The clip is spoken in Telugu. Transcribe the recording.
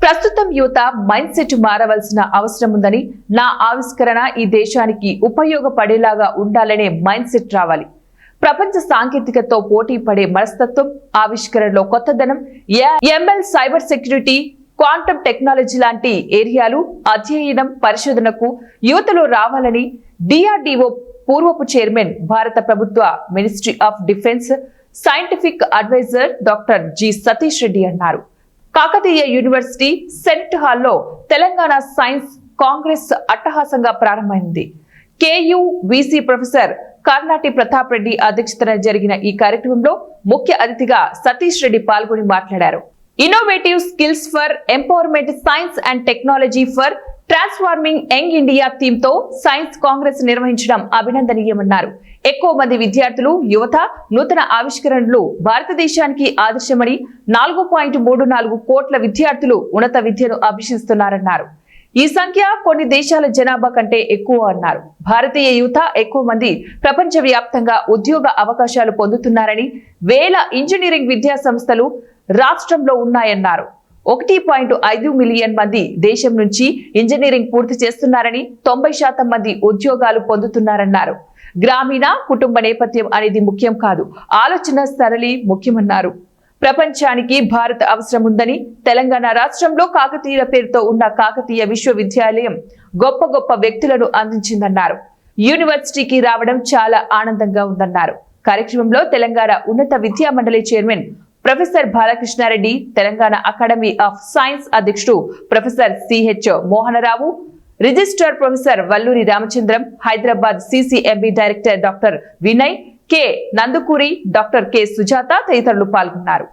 ప్రస్తుతం యువత మైండ్ సెట్ మారవలసిన అవసరం ఉందని, నా ఆవిష్కరణ ఈ దేశానికి ఉపయోగపడేలాగా ఉండాలనే మైండ్ సెట్ రావాలి. ప్రపంచ సాంకేతికతతో పోటీ పడే మనస్తత్వం, ఆవిష్కరణలో కొత్తదనం, ML, cyber security, quantum technology లాంటి ఏరియాలు అధ్యయనం, పరిశోధనకు యువతలో రావాలని డిఆర్డిఓ పూర్వపు చైర్మన్, భారత ప్రభుత్వ ministry of defence scientific adviser doctor G Satish Reddy అన్నారు. కాకతీయ యూనివర్సిటీ సెనెట్ హాల్లో తెలంగాణ సైన్స్ కాంగ్రెస్ అట్టహాసంగా ప్రారంభమైంది. KU VC professor Karnati Pratap Reddy అధ్యక్షతన జరిగిన ఈ కార్యక్రమంలో ముఖ్య అతిథిగా సతీష్ రెడ్డి పాల్గొని మాట్లాడారు. Innovative skills for empowerment, science and technology for transforming young India theme తో సైన్స్ కాంగ్రెస్ నిర్వహించడం అభినందనీయమన్నారు. ఎక్కువ మంది విద్యార్థులు, యువత నూతన ఆవిష్కరణలు భారతదేశానికి ఆదర్శమని, 4.34 కోట్ల విద్యార్థులు ఉన్నత విద్యను అభ్యసిస్తున్నారన్నారు. ఈ సంఖ్య కొన్ని దేశాల జనాభా కంటే ఎక్కువ అన్నారు. భారతీయ యువత ఎక్కువ మంది ప్రపంచవ్యాప్తంగా ఉద్యోగ అవకాశాలు పొందుతున్నారని, వేల ఇంజనీరింగ్ విద్యా సంస్థలు రాష్ట్రంలో ఉన్నాయన్నారు. 1.5 మిలియన్ మంది దేశం నుంచి ఇంజనీరింగ్ పూర్తి చేస్తున్నారని, 90% మంది ఉద్యోగాలు పొందుతున్నారన్నారు. గ్రామీణ కుటుంబ నేపథ్యం అనేది ముఖ్యం కాదు, ఆలోచన సరళి ముఖ్యమన్నారు. ప్రపంచానికి భారత్ అవసరం ఉందని, తెలంగాణ రాష్ట్రంలో కాకతీయుల పేరుతో ఉన్న కాకతీయ విశ్వవిద్యాలయం గొప్ప గొప్ప వ్యక్తులను అందించిందన్నారు. యూనివర్సిటీకి రావడం చాలా ఆనందంగా ఉందన్నారు. కార్యక్రమంలో తెలంగాణ ఉన్నత విద్యా మండలి chairman professor Balakrishna Reddy, Telangana academy of science అధ్యక్షుడు professor CH Mohana Rao, registrar professor Valluri Ramachandram, Hyderabad CCMB director doctor Vinay, K నందుకూరి, doctor K Sujatha తదితరులు పాల్గొన్నారు.